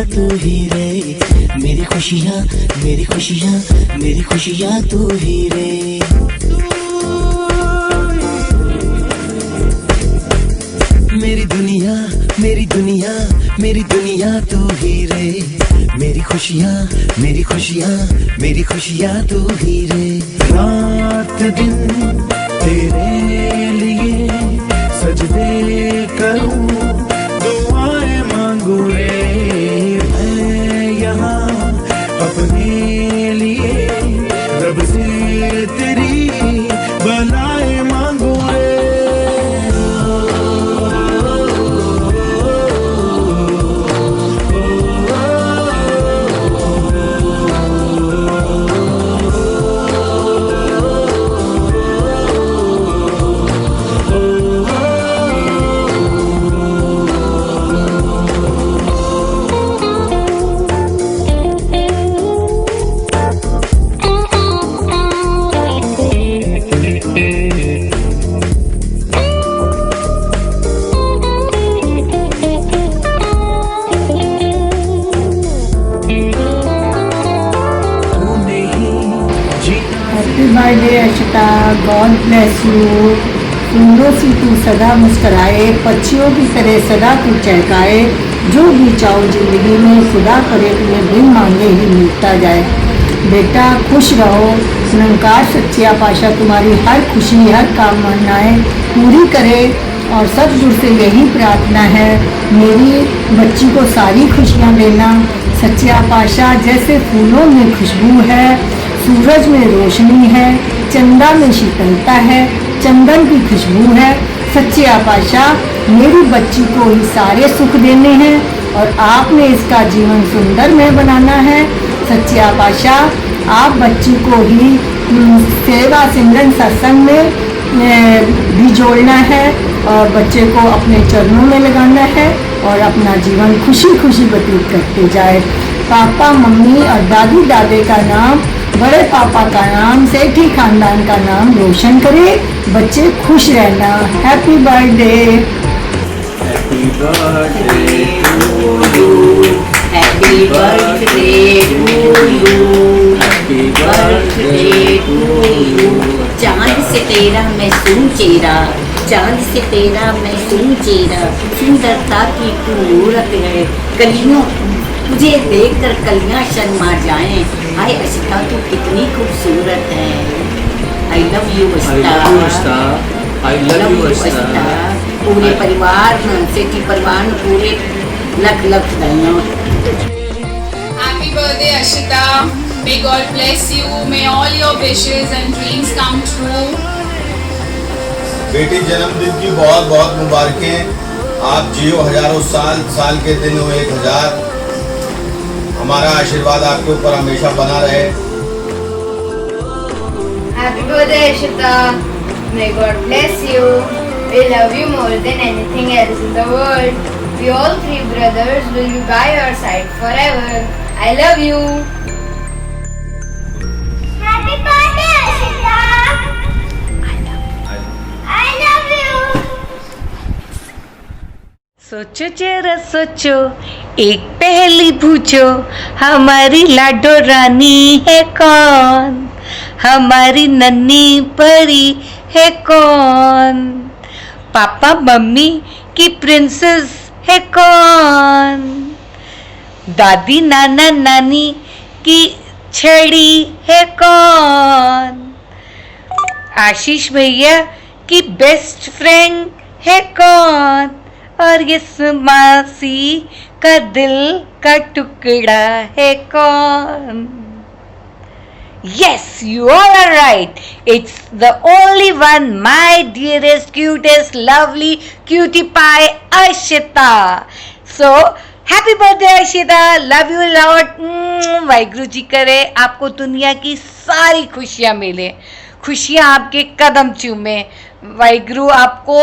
तू ही रे, मेरी खुशियाँ मेरी खुशियाँ मेरी खुशियाँ तू ही रे। मेरी दुनिया मेरी दुनिया मेरी दुनिया तू ही रे, मेरी खुशियाँ मेरी खुशियाँ मेरी खुशियाँ तू ही रे। रात दिन तेरे लिए सजदे करूं, दुआएं मांगू रे मैं यहाँ अपने लिए, रब से तेरी भलाएं मांगू रे। Birthday Ashita, God bless you. फूलों सी तू सदा मुस्कराए, पक्षियों की तरह सदा तू चहकाए। जो भी चाहो जिंदगी में खुदा करे तुम्हें बिन मांगे ही मिलता जाए। बेटा खुश रहो, निरंकार सच्चा पातशाह तुम्हारी हर खुशी हर कामनाएं पूरी करे। और सतगुरु से यही प्रार्थना है, मेरी बच्ची को सारी खुशियाँ देना। सच्चा पातशाह जैसे फूलों में खुशबू है, सूरज में रोशनी है, चंदा में शीतलता है, चंदन की खुशबू है। सच्चे पातशाह मेरी बच्ची को ही सारे सुख देने हैं और आपने इसका जीवन सुंदरमय बनाना है। सच्चे पातशाह आप बच्ची को ही सेवा सिमरन सत्संग में भी जोड़ना है और बच्चे को अपने चरणों में लगाना है और अपना जीवन खुशी खुशी व्यतीत करते जाए। पापा मम्मी और दादी दादे का नाम, बड़े पापा का नाम, सेठी खानदान का नाम रोशन करे। बच्चे खुश रहना। Happy birthday. Happy birthday to you, happy birthday to you, happy birthday to you. चांद से तेरा मैं सूं चेहरा, चांद से तेरा मैं सूं चेहरा, सुंदरता की तू मूरत है। कलियों तुझे देखकर कलियां शर्मा जाएं, हाय अशिता तू कितनी खूबसूरत है। I love you Ashita, I love you Ashita. पूरे परिवार में, सेठी परिवार में पूरे लख लख धन्यवाद। Happy birthday Ashita, may God bless you, may all your wishes and dreams come true. बेटी जन्मदिन की बहुत बहुत मुबारकें। आप जियो हजारों साल, साल के दिन हो 1000। हमारा आशीर्वाद आपके ऊपर हमेशा बना रहे। Happy birthday Ashita, may God bless you. We love you more than anything else in the world. We all three brothers will be by your side forever. I love you. Happy birthday Ashita. I love you. सोचो जरा सोचो, एक पहेली पूछो, हमारी लाडो रानी है कौन? हमारी नन्ही परी है कौन? पापा मम्मी की प्रिंसेस है कौन? दादी नाना नानी की छड़ी है कौन? आशीष भैया की बेस्ट फ्रेंड है कौन? और ये मासी का दिल का टुकड़ा है कौन? Yes, you all are right. It's the only one, my dearest, cutest, lovely cutie pie, Ashita. So, happy birthday Arshita, love you lot. Waheguru ji करे आपको दुनिया की सारी खुशियाँ मिले, खुशियाँ आपके कदम चूमे। वाहिगुरु आपको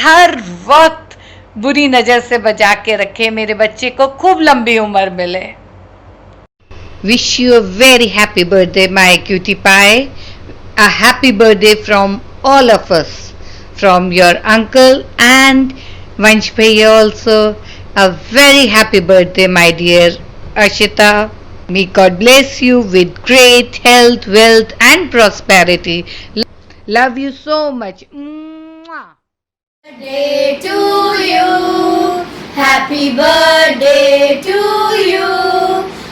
हर वक्त बुरी नज़र से बचा के रखे, मेरे बच्चे को खूब लंबी उम्र मिले। Wish you a very happy birthday, my cutie pie. A happy birthday from all of us, from your uncle and Vansh Bhaiya also. A very happy birthday, my dear Ashita. May God bless you with great health, wealth and prosperity. Love you so much. Mwah. Birthday to you. Happy birthday to you.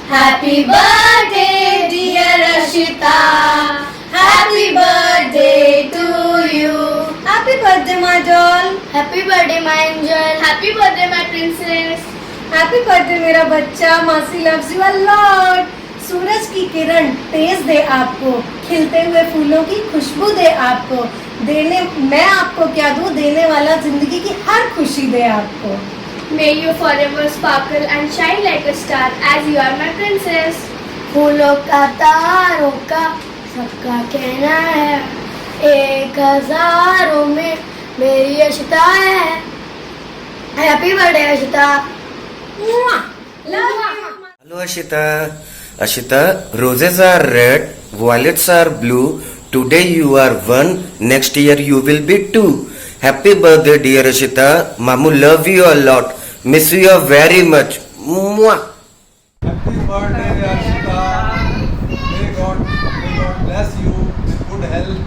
Happy birthday, dear Ashita. Happy birthday to you. Happy birthday, my doll. Happy birthday, my angel. Happy birthday, my princess. Happy birthday मेरा बच्चा, मासी loves you a lot. सूरज की किरण तेज दे आपको, खिलते हुए फूलों की खुशबू दे आपको, देने मैं आपको क्या दूं, देने वाला जिंदगी की हर खुशी दे आपको। May you forever sparkle and shine like a star as you are my princess. फूलों का तारों का सबका कहना है, 1000 में मेरी अशिता है। Happy birthday Ashita. Hello Ashita. Ashita, roses are red, violets are blue. Today you are 1, next year you will be 2. Happy birthday dear Ashita. Mamu love you a lot. Miss you very much. Mwah. Happy birthday Ashita. May God bless you with good health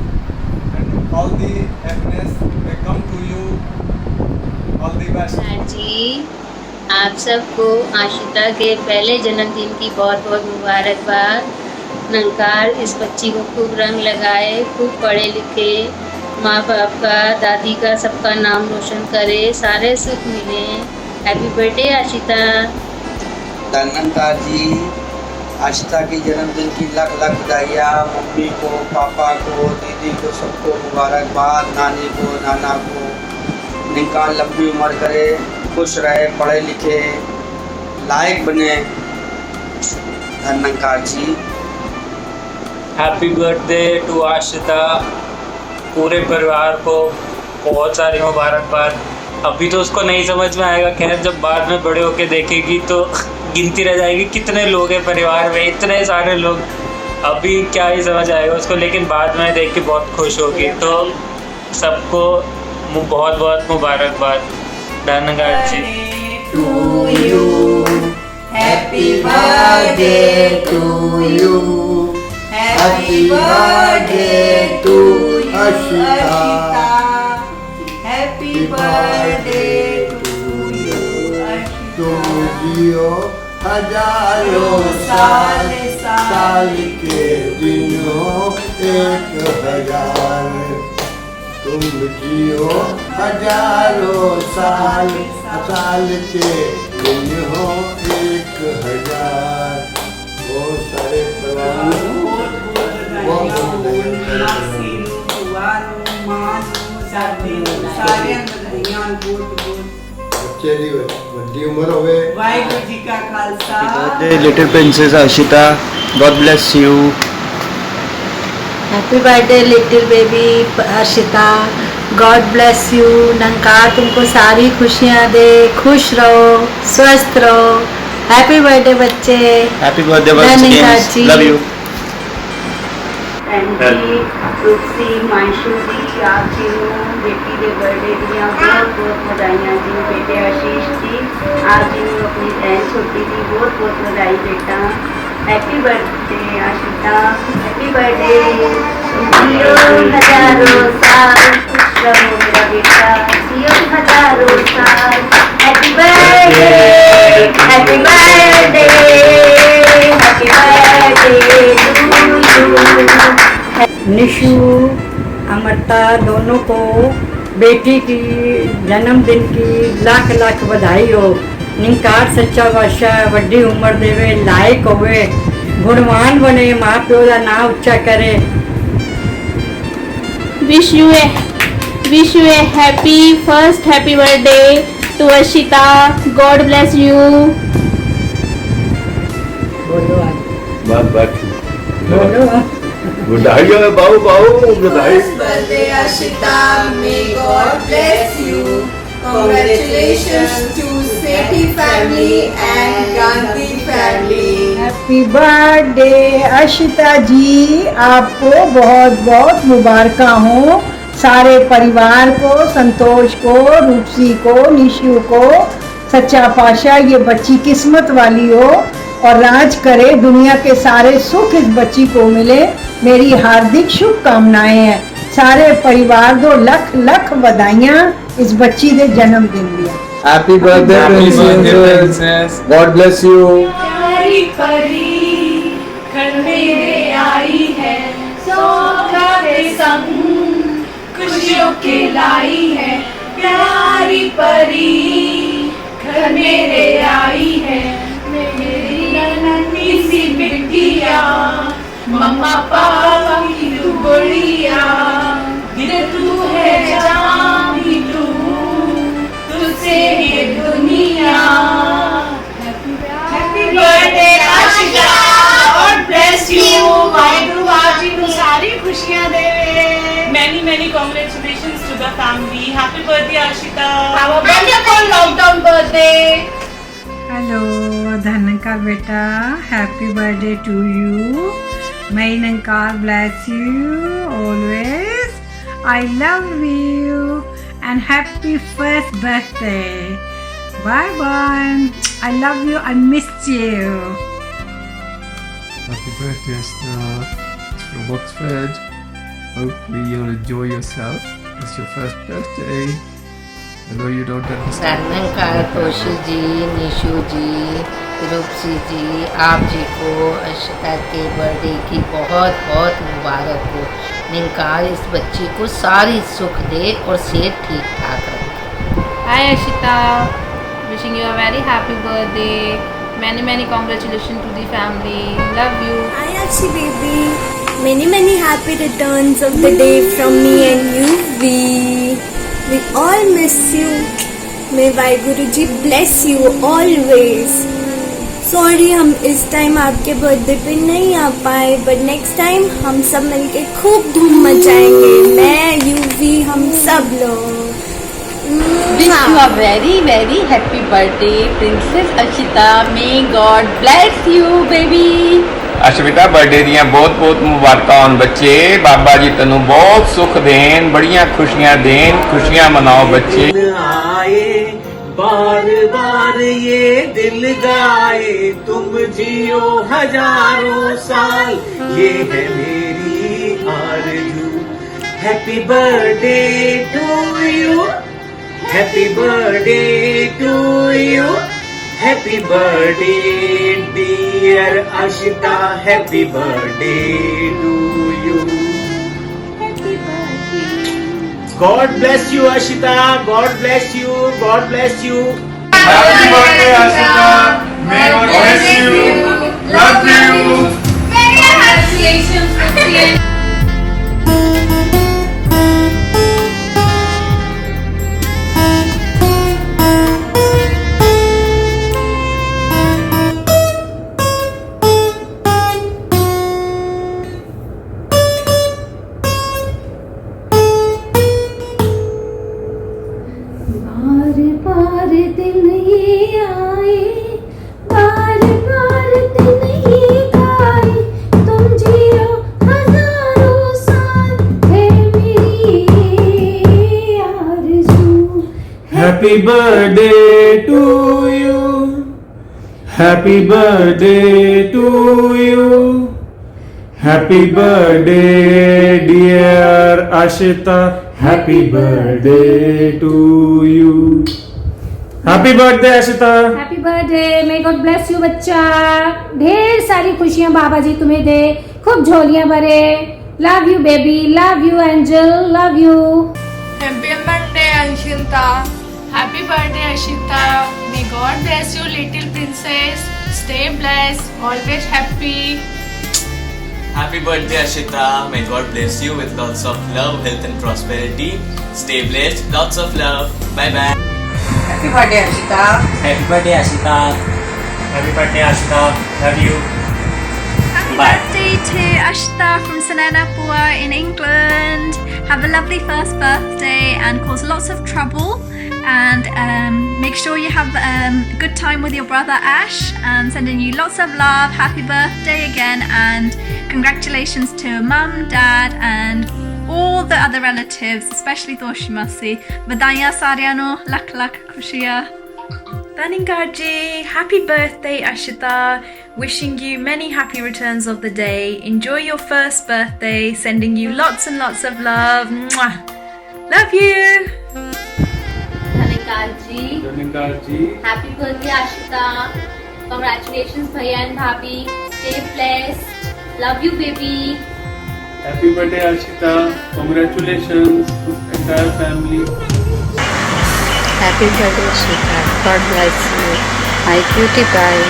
and all the happiness may come to you. All the best. जी, आप सबको आशिता के पहले जन्मदिन की बहुत बहुत मुबारकबाद। निरंकार इस बच्ची को खूब रंग लगाए, खूब पढ़े लिखे, माँ बाप का, दादी का, सबका नाम रोशन करे, सारे सुख मिले। Happy birthday Ashita. निरंकार जी, आशिता की जन्मदिन की लाख लाख बधाइयाँ। मम्मी को, पापा को, दीदी को, सबको मुबारकबाद। नानी को, नाना को। निरंकार लंबी उम्र करे, खुश रहे, पढ़े लिखे, लायक बने। धन्यकार जी। Happy birthday to Ashita. पूरे परिवार को बहुत सारी मुबारकबाद। अभी तो उसको नहीं समझ में आएगा, खैर जब बाद में बड़े होके देखेगी तो गिनती रह जाएगी कितने लोग हैं परिवार में, इतने सारे लोग। अभी क्या ही समझ आएगा उसको, लेकिन बाद में देख के बहुत खुश होगी। तो सबको बहुत बहुत मुबारकबाद। धन्यवाद जी। To you, happy birthday to you, happy birthday to Ashita, happy birthday to you. तुम जियो हजारों साल, साल के दिनों 1000। तुम जियो हजारों साल, साल के दिन हो 1000। बहुत सारे बच्चे दी बड़ी उम्र होवे। वाहिगुरु जी का खालसा। Little princess Ashita, God bless you. Happy birthday little baby Arshita, God bless you. Nirankar तुमको सारी खुशियाँ दे, खुश रहो, स्वस्थ रहो। हैप्पी बर्थडे बच्चे। Happy birthday once again. Love you. Rupsi Manshu ji, आप जी बेटी के बर्थडे दिया बहुत बहुत बधाइयाँ जी। बेटे आशीष जी, आप जी अपनी बहन छोटी दी बहुत बहुत बधाई बेटा। Happy birthday Ashita, happy birthday. जियो हजारों साल, खुश रहो मेरा बेटा, जियो हजारों साल। Happy birthday, happy birthday, happy birthday to you. Nishu Amrita दोनों को बेटी की जन्मदिन की लाख लाख बधाई हो। निरंकार सच्चा बादशाह वड्डी उम्र देवे, लायक होवे, गुणवान बने, माँ प्यो का नाम उच्चा करे। Wish you a first happy birthday to Ashita. God bless you. बोलो बधाई है बाबू बधाई। birthday Ashita, may God bless you. Congratulations to Sethi family and Gandhi family. Happy birthday Ashita ji, आपको बहुत बहुत मुबारक हो। सारे परिवार को, संतोष को, रूपसी को, निशु को, सच्चा पातशाह ये बच्ची किस्मत वाली हो और राज करे, दुनिया के सारे सुख इस बच्ची को मिले। मेरी हार्दिक शुभकामनाएं हैं। सारे परिवार को लख लख बधाइयां इस बच्ची के जन्मदिन दिया। Happy birthday princess. God bless you. प्यारी परी घर मेरे आई है, सौगा के संग खुशियों के लाई है। प्यारी परी घर मेरे आई है, मेरी नन्ही सी बिटिया, मम्मा पापा की तू गुड़िया, तू है जान भी तू, तुझसे ये दुनिया। Happy birthday Ashika, God bless you. Waheguru आप जी को सारी खुशियां देवे। Many congratulations to the family. Happy birthday Ashita. Have a wonderful lockdown birthday. Hello धन का बेटा, happy birthday to you. May God bless you always. I love you and happy first birthday. Bye bye. I love you. I missed you. Happy birthday, Ashita. It's from Oxford. Hopefully you'll enjoy yourself. It's your first birthday. I know you don't understand. धनकार कौशिक जी, निशु जी, रूपसी जी, आप जी को अशिता के birthday की बहुत बहुत मुबारक हो। निंकार इस बच्ची को सारी सुख दे और सेहत ठीक ठाक रखे। Hi Ashita. Wishing you a very happy birthday. Many congratulations to the family. Love you. Hi Ashi baby. Many happy returns of the day from me and you. We all miss you. May Vaheguru ji bless you always. Sorry हम इस time आपके birthday पे नहीं आ पाए, but next time हम सब मिलके खूब धूम मचाएंगे। मैं यूवी हम सब लोग। Wish you a very happy birthday, Princess Ashita. May God bless you, baby. Ashwita birthday दियां बहुत बहुत मुबारकां होन बच्चे। बाबा जी तेनू बहुत सुख देन, बड़ियां खुशियां देन, खुशियां मनाओ बच्चे। आए बार बार ये दिल गाए, तुम जियो हजारों साल, ये है मेरी आरज़ू। Happy birthday to you, happy birthday to you, happy birthday dear Ashita, happy birthday to you. God bless you Ashita, God bless you, God bless you. Happy birthday, Ashita. May God bless you. Love you. Many congratulations, Christian. बार दिन ये आए, बार दिन ये गाए, तुम जियो हजारों साल, है मेरी आरज़ू। Happy birthday to you, happy birthday to you, happy birthday dear Ashita, happy birthday to you. Happy birthday Ashita. Happy birthday, may God bless you बच्चा। ढेर सारी खुशियां बाबा जी तुम्हें दे, खूब झोलियां भरे। Love you baby, love you angel, love you. Happy birthday, Ashita. Happy birthday, Ashita. May God bless you, little princess. Stay blessed, always happy. Happy birthday, Ashita. May God bless you with lots of love, health, and prosperity. Stay blessed. Lots of love. Bye bye. Happy birthday, Ashita. Happy birthday, Ashita. Happy birthday, Ashita. Love you. Happy birthday to Ashita from Sananapua in England. Have a lovely first birthday and cause lots of trouble. And make sure you have a good time with your brother Ash. And sending you lots of love. Happy birthday again, and congratulations to Mum, Dad, and all the other relatives, especially Toshimasi. Vadaiya Saryano, lakh lakh khushiya. Taningarji, happy birthday Ashita. Wishing you many happy returns of the day. Enjoy your first birthday. Sending you lots and lots of love. Mwah. Love you. Taningarji, happy birthday Ashita. Congratulations Bhaiya and Bhabhi. Stay blessed. Love you baby. Happy birthday Ashita. Congratulations to entire family. Happy birthday Ashita. God bless you. My cutie pie.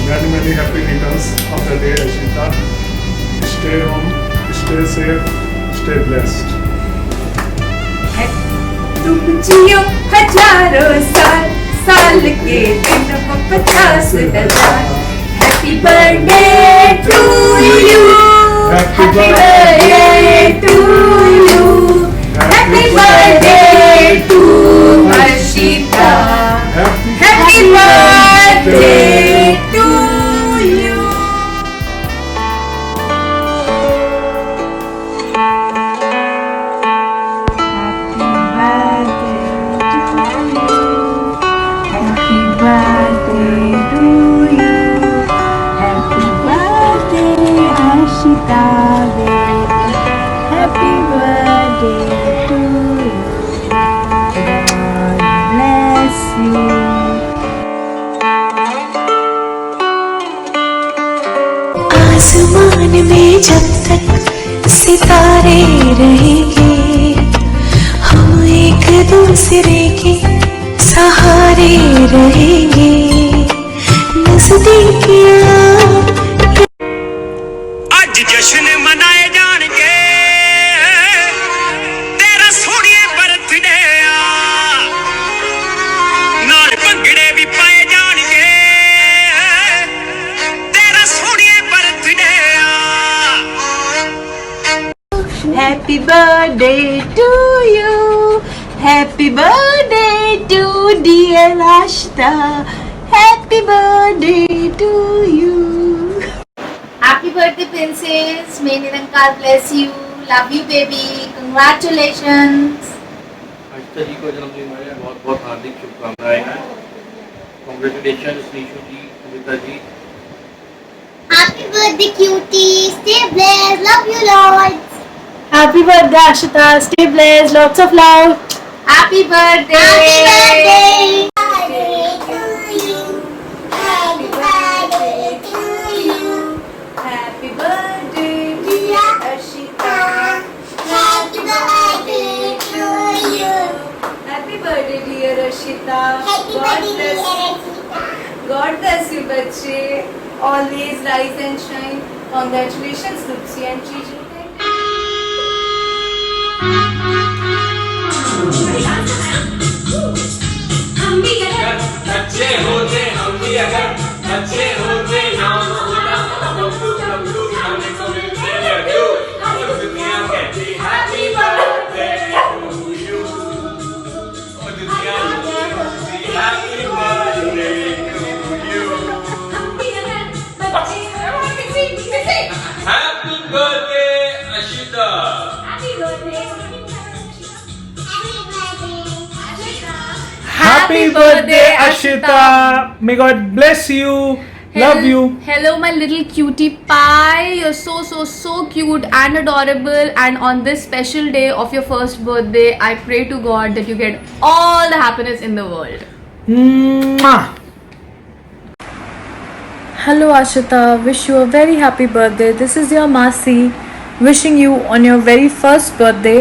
Many happy returns of the day Ashita. Stay home, stay safe, stay blessed. तुम जियो हजारों साल, साल के दिन हो 50,000. Happy birthday to you. Happy birthday to you. Happy birthday to Ashita. Happy birthday to you. आसमान में जब तक सितारे रहेंगे, हम एक दूसरे के सहारे रहेंगे. नजदीकियां आज जश्न मनाए जाणगे, तेरा सोहणिए बर्थडे आ. नाल भंगड़े भी पाए जाणगे, तेरा सोहणिए बर्थडे आ. Happy birthday to you. Happy birthday to dear Ashita. Happy birthday to you. Happy birthday princess. May Nirankar bless you. Love you baby. Congratulations. Ashita ji को जन्मदिन में बहुत बहुत हार्दिक शुभकामनाएं हैं. Congratulations Nishu ji, Amita ji. Happy birthday cutie. Stay blessed. Love you Lord. Happy birthday Ashita. Stay blessed. Lots of love. Happy birthday. Happy birthday. Happy birthday dear Ashita. Happy birthday to you. Happy birthday dear Ashita. Happy birthday dear God bless you बच्चे. Always rise and shine. Congratulations Lupsi and Chiju. बच्चे होते हम भी अगर बच्चे होते नाम होता बबलू बबलू खाने को मिलते लड्डू. दुनिया कहती हैप्पी बर्थडे टू यू. दुनिया कहती happy birthday to you. Happy birthday Ashita. Happy birthday Ashita. May God bless you. Love you. Hello my little cutie pie. You're so cute and adorable, and on this special day of your first birthday I pray to God that you get all the happiness in the world. Mwah. Hello Ashita, wish you a very happy birthday. This is your Masi wishing you on your very first birthday.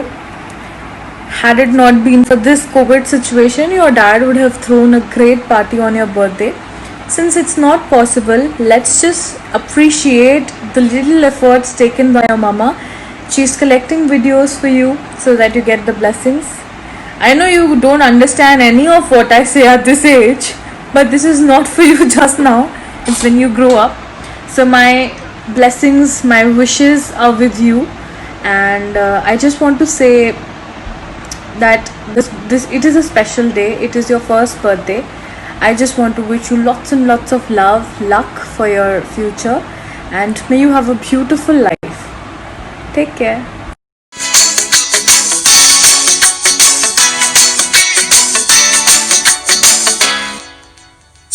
Had it not been for this COVID situation, your dad would have thrown a great party on your birthday. since it's not possible, let's just appreciate the little efforts taken by your mama. She's collecting videos for you so that you get the blessings. I know you don't understand any of what I say at this age, but this is not for you just now. It's when you grow up. So my blessings, my wishes are with you, and I just want to say that this it is a special day. It is your first birthday. I just want to wish you lots and lots of love, luck for your future, and may you have a beautiful life. Take care.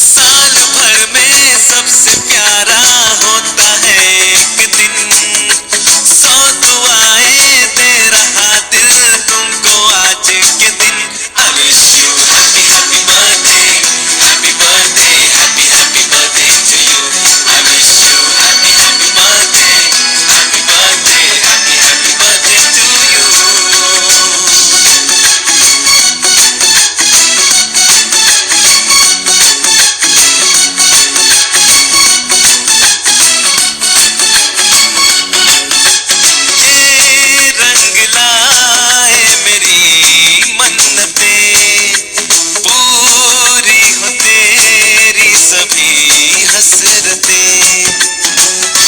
साल भर में सबसे प्यारा होता है एक दिन, 100 दुआएं दे रहा दिल तुमको आज के दिन। I wish you happy happy birthday, happy birthday, happy happy birthday to you. I wish you happy happy birthday, happy birthday, happy happy birthday to you.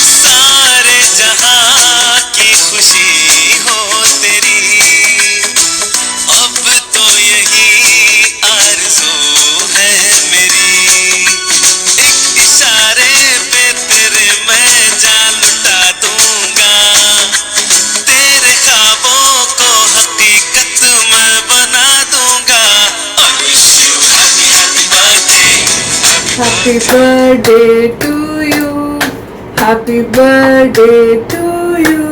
सारे जहां की खुशी हो तेरी, अब तो यही आरज़ू है मेरी। एक इशारे पे तेरे मैं जान लुटा दूंगा, तेरे ख्वाबों को हकीकत मैं बना दूंगा। I wish you happy happy birthday, Happy birthday to you. Happy birthday to you.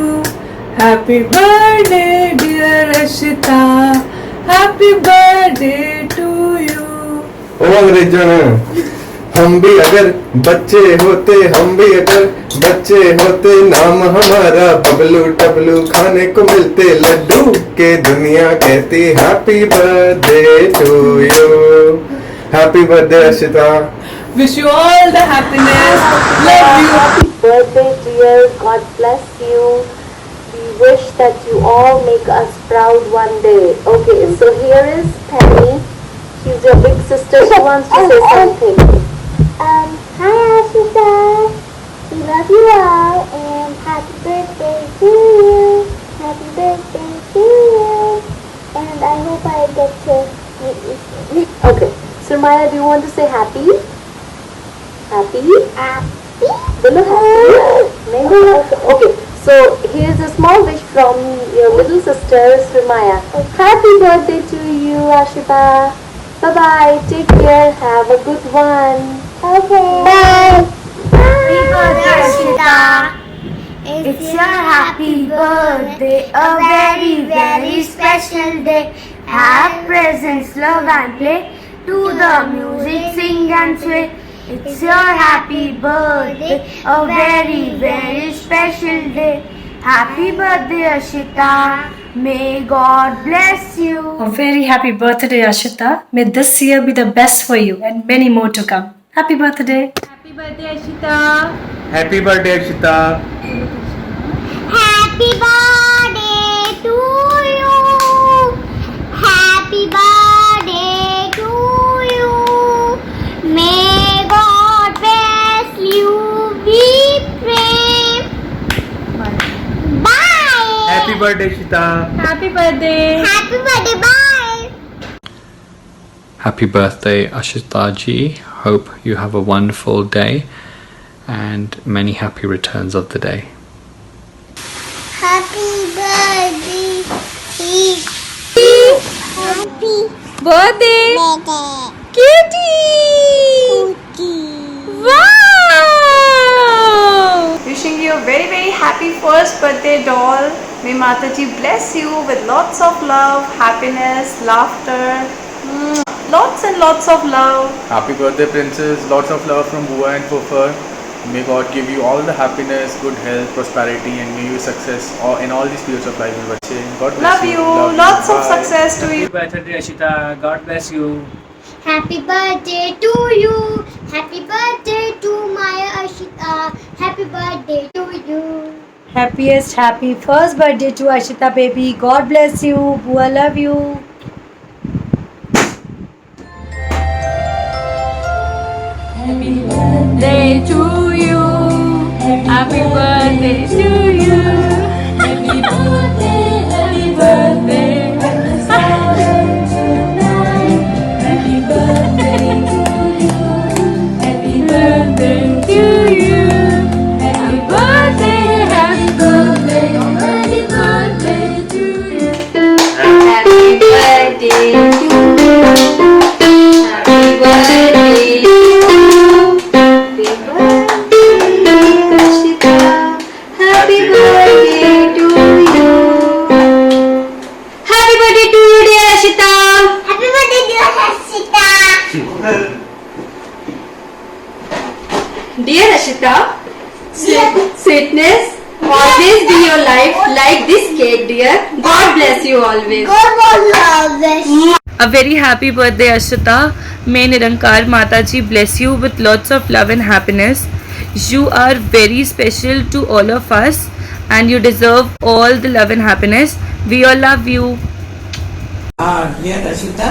Happy birthday dear Ashita. Happy birthday to you. ओ अंग्रेजन, हम भी अगर बच्चे होते, हम भी अगर बच्चे होते, नाम हमारा बबलू टबलू, खाने को मिलते लड्डू के दुनिया कहती happy birthday to you. Happy birthday Ashita. Wish you all the happiness. Love you. Happy birthday, dear. God bless you. We wish that you all make us proud one day. Okay, so here is Penny. She's your big sister. She wants to say something. Hi Ashita. We love you all and happy birthday to you. Happy birthday to you. And I hope I get to meet you soon. Okay, so Maya, do you want to say happy? Happy? Happy? Bolo happy? Okay, so here's a small wish from your little sister Srimaya. Happy birthday to you, Ashita. Bye bye. Take care. Have a good one. Okay. Bye. Happy birthday, Ashita. It's your happy birthday, a very, very special day. Have presents, love and play. Do the music, sing and sway. It's your happy birthday, a very, very special day. Happy birthday, Ashita. May God bless you. A very happy birthday, Ashita. May this year be the best for you and many more to come. Happy birthday. Happy birthday, Ashita. Happy birthday Ashita. Happy birthday to you. Happy birthday to you. May God bless you. We pray. Bye. Happy birthday Ashita. Happy birthday. Happy birthday. Bye. Happy birthday, Ashita ji. Hope you have a wonderful day and many happy returns of the day. Happy birthday. Happy Birthday. birthday. Cutie. Wow. Wishing you a very, very happy first birthday, doll. May Mataji bless you with lots of love, happiness, laughter. Lots and lots of love. Happy birthday, princess. Lots of love from Bua and Fufar. May God give you all the happiness, good health, prosperity, and may you success in all the spheres of life. God bless Love you. Lots of Bye. success to you. Happy birthday, Ashita. God bless you. Happy birthday to you. Happy birthday to Maya Ashita. Happy birthday to you. Happiest happy first birthday to Ashita baby. God bless you. Bua love you. Happy birthday to you. Happy birthday to you. Happy birthday, happy birthday. Happy birthday to you. Happy birthday to you. Happy birthday, happy birthday, happy birthday to you. Happy birthday to you. Happy birthday to you. Happy birthday to you. Happy birthday to you, dear Ashita. Happy birthday, dear Ashita. Dear Ashita, sweetness always be your life like this cake, dear. God bless you always. God bless you. A very happy birthday, Ashita. May Nirankar Mataji bless you with lots of love and happiness. You are very special to all of us and you deserve all the love and happiness. We all love you. Dear Ashita,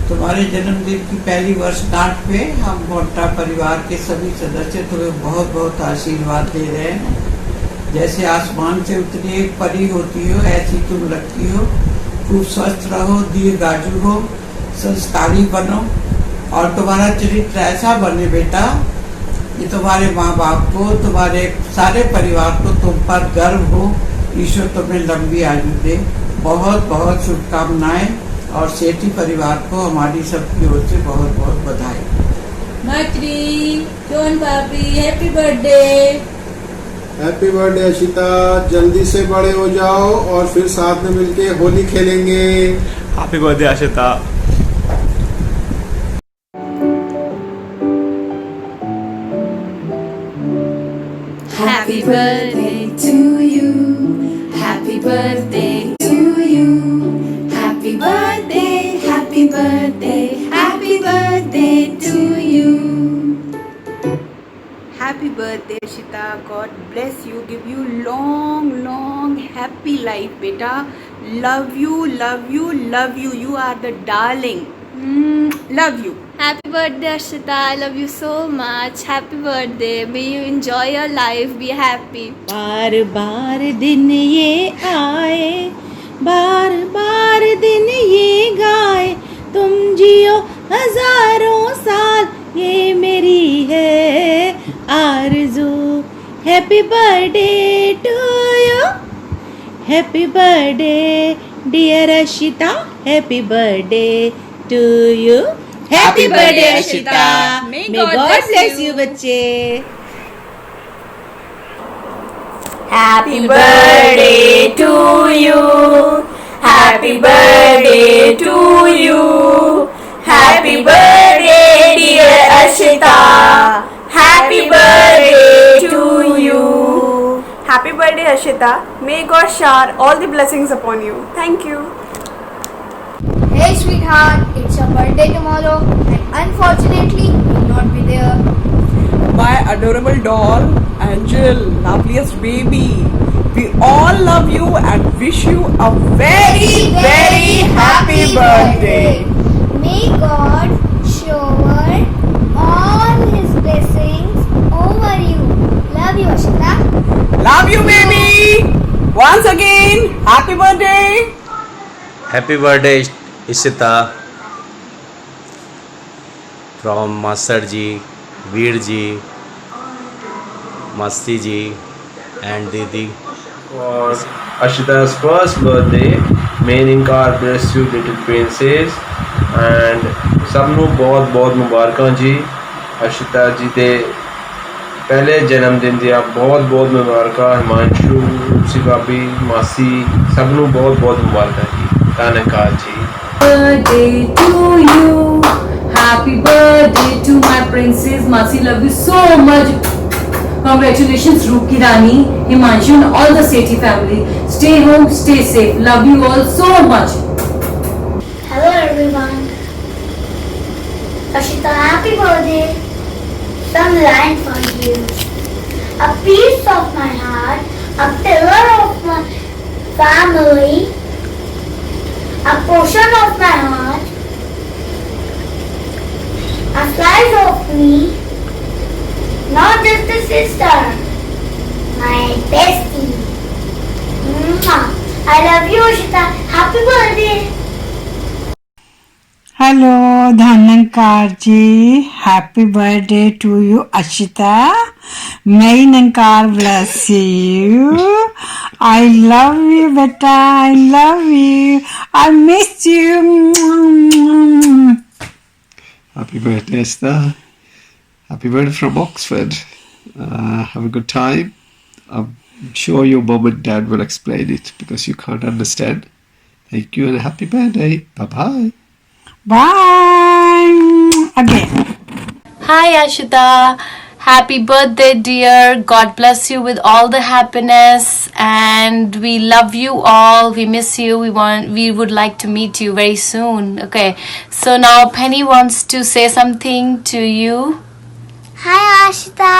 तुम्हारे जन्मदिन की पहली वर्षगांठ पे हम मोटा परिवार के सभी सदस्य तुम्हें बहुत बहुत आशीर्वाद दे रहे हैं। जैसे आसमान से उतरी एक परी होती हो, ऐसी तुम लगती हो। खूब स्वस्थ रहो, दीर्घायु हो, संस्कारी बनो और तुम्हारा चरित्र ऐसा बने बेटा कि तुम्हारे माँ बाप को, तुम्हारे सारे परिवार को तुम पर गर्व हो। ईश्वर तुम्हें लंबी आयु दे। बहुत बहुत शुभकामनाएं और सेठी परिवार को हमारी सबकी ओर से बहुत बहुत बधाई। मातृ जोन भाभी happy birthday. Happy birthday Ashita, जल्दी से बड़े हो जाओ और फिर साथ में मिलके होली खेलेंगे। Happy birthday Ashita. Happy birthday to you. Happy birthday to you. Happy birthday, happy birthday, happy birthday to you. Happy birthday Ashita, God bless you, give you long happy life beta. Love you, love you, love you. You are the darling. Love you. Happy birthday Ashita. I love you so much. Happy birthday. May you enjoy your life. Be happy. बार बार दिन ये आए, बार बार दिन ये गाए, तुम जियो हजारों साल, ये मेरी है आरज़ू। Happy birthday to you, happy birthday dear Ashita, happy birthday to you. Happy birthday Ashita, may God bless you बच्चे। Happy birthday to you. Happy birthday to you. Happy birthday dear Ashita. Happy birthday to you. Happy birthday Ashita. May God shower all the blessings upon you. Thank you. Hey sweetheart, it's your birthday tomorrow and unfortunately you will not be there. My adorable doll, Angel, loveliest baby. We all love you and wish you a very happy birthday. May God shower all His blessings over you. Love you, Ashita. Love you, baby. Once again, happy birthday. Happy birthday, Ishita. From Master ji, Veer ji, Masti ji, and Didi. For Ashita's first birthday, may God bless you, little princess, and सब ਨੂੰ बहुत बहुत मुबारकां जी। अशिता जी ਦੇ पहले जन्मदिन ਦੀਆਂ बहुत बहुत मुबारकां। हिमांशु, रूपसी भाभी, मासी सब ਨੂੰ बहुत बहुत मुबारकां जी। धन्यवाद जी। Birthday to you. Happy birthday to my princess. Masi, love you so much. Congratulations, Ruki Rani, Himanshu, and all the Sethi family. Stay home, stay safe. Love you all so much. Hello everyone. Ashita, happy birthday. one line for you. A piece of my heart, a pillar of my family, a portion of my heart, a slice of me, not just a sister, my bestie. Mwah. I love you, Ashita. Happy birthday. Hello Dhanankar ji, happy birthday to you Ashita. May Nankar bless you. I love you beta, I love you. I miss you. Happy birthday, Esther. Happy birthday from Oxford. Have a good time. I'm sure your mom and dad will explain it because you can't understand. Thank you and happy birthday. Bye-bye. Bye. Again. Hi Ashita, happy birthday dear. God bless you with all the happiness and we love you all. We miss you. We would like to meet you very soon. Okay, so now Penny wants to say something to you. Hi Ashita.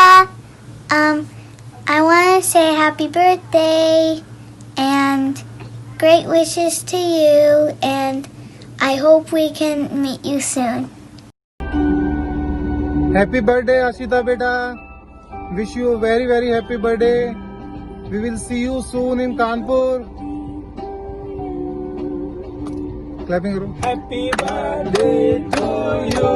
I want to say happy birthday and great wishes to you, and I hope we can meet you soon. Happy birthday Ashita beta. Wish you a very very happy birthday. We will see you soon in Kanpur. Clapping karo. Happy birthday to you.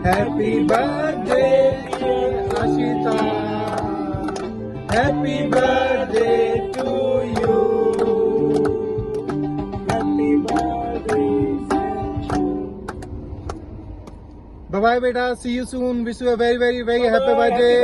Happy birthday dear Ashita. Happy birthday to you. Happy birthday. Bye bye beta. See you soon. Wish you a very very very happy birthday.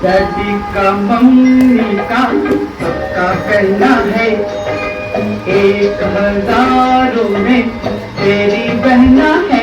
दादी का mummy का सबका कहना है 1000 में तेरी बहना है।